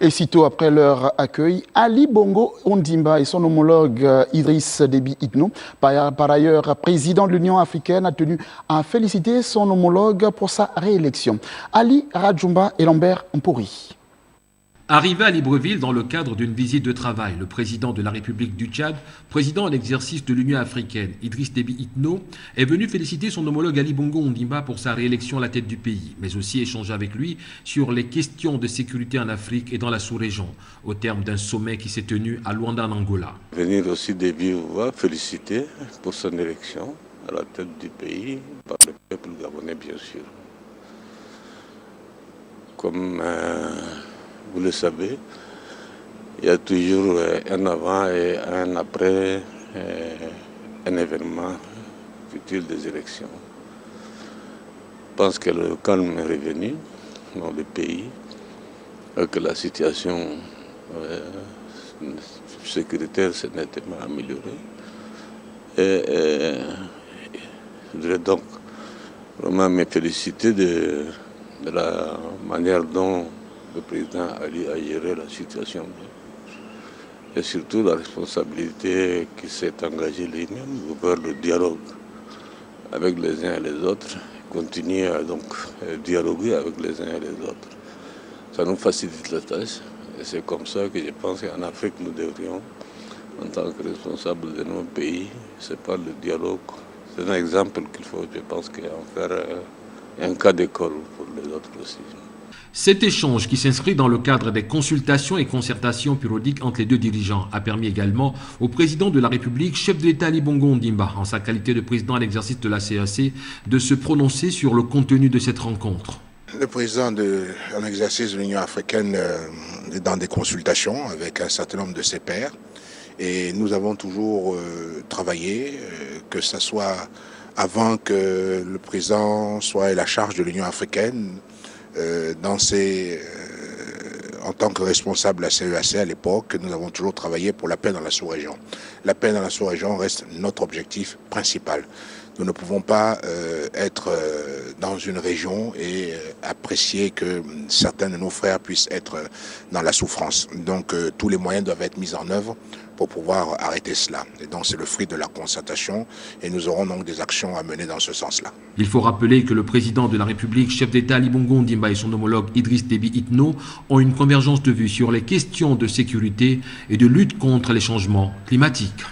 Et sitôt après leur accueil, Ali Bongo Ondimba et son homologue Idriss Déby Itno, par ailleurs président de l'Union africaine, a tenu à féliciter son homologue pour sa réélection. Ali Radjoumba et Lambert Mpouri. Arrivé à Libreville dans le cadre d'une visite de travail, le président de la République du Tchad, président en exercice de l'Union africaine, Idriss Déby Itno, est venu féliciter son homologue Ali Bongo Ondimba pour sa réélection à la tête du pays, mais aussi échanger avec lui sur les questions de sécurité en Afrique et dans la sous-région, au terme d'un sommet qui s'est tenu à Luanda, en Angola. Venir aussi Déby vous féliciter pour son élection à la tête du pays, par le peuple gabonais bien sûr. Comme vous le savez, il y a toujours un avant et un après un événement futur des élections. Je pense que le calme est revenu dans le pays et que la situation sécuritaire s'est nettement améliorée. Je voudrais donc vraiment me féliciter de la manière dont le président Ali a géré la situation et surtout la responsabilité qui s'est engagée lui-même vers le dialogue avec les uns et les autres, continuer à donc dialoguer avec les uns et les autres. Ça nous facilite la tâche et c'est comme ça que je pense qu'en Afrique nous devrions, en tant que responsables de nos pays, c'est pas le dialogue. C'est un exemple qu'il faut, je pense, en faire un cas d'école pour les autres aussi. Cet échange, qui s'inscrit dans le cadre des consultations et concertations périodiques entre les deux dirigeants, a permis également au président de la République, chef de l'État Ali Bongo Ondimba, en sa qualité de président à l'exercice de la CEEAC, de se prononcer sur le contenu de cette rencontre. Le président en exercice de l'Union africaine est dans des consultations avec un certain nombre de ses pairs et nous avons toujours travaillé, que ce soit avant que le président soit à la charge de l'Union africaine, en tant que responsable de la CEEAC à l'époque, nous avons toujours travaillé pour la paix dans la sous-région. La paix dans la sous-région reste notre objectif principal. Nous ne pouvons pas être dans une région et apprécier que certains de nos frères puissent être dans la souffrance. Donc tous les moyens doivent être mis en œuvre pour pouvoir arrêter cela. Et donc c'est le fruit de la concertation et nous aurons donc des actions à mener dans ce sens-là. Il faut rappeler que le président de la République, chef d'État Ali Bongo Ondimba et son homologue Idriss Déby Itno ont une convergence de vues sur les questions de sécurité et de lutte contre les changements climatiques.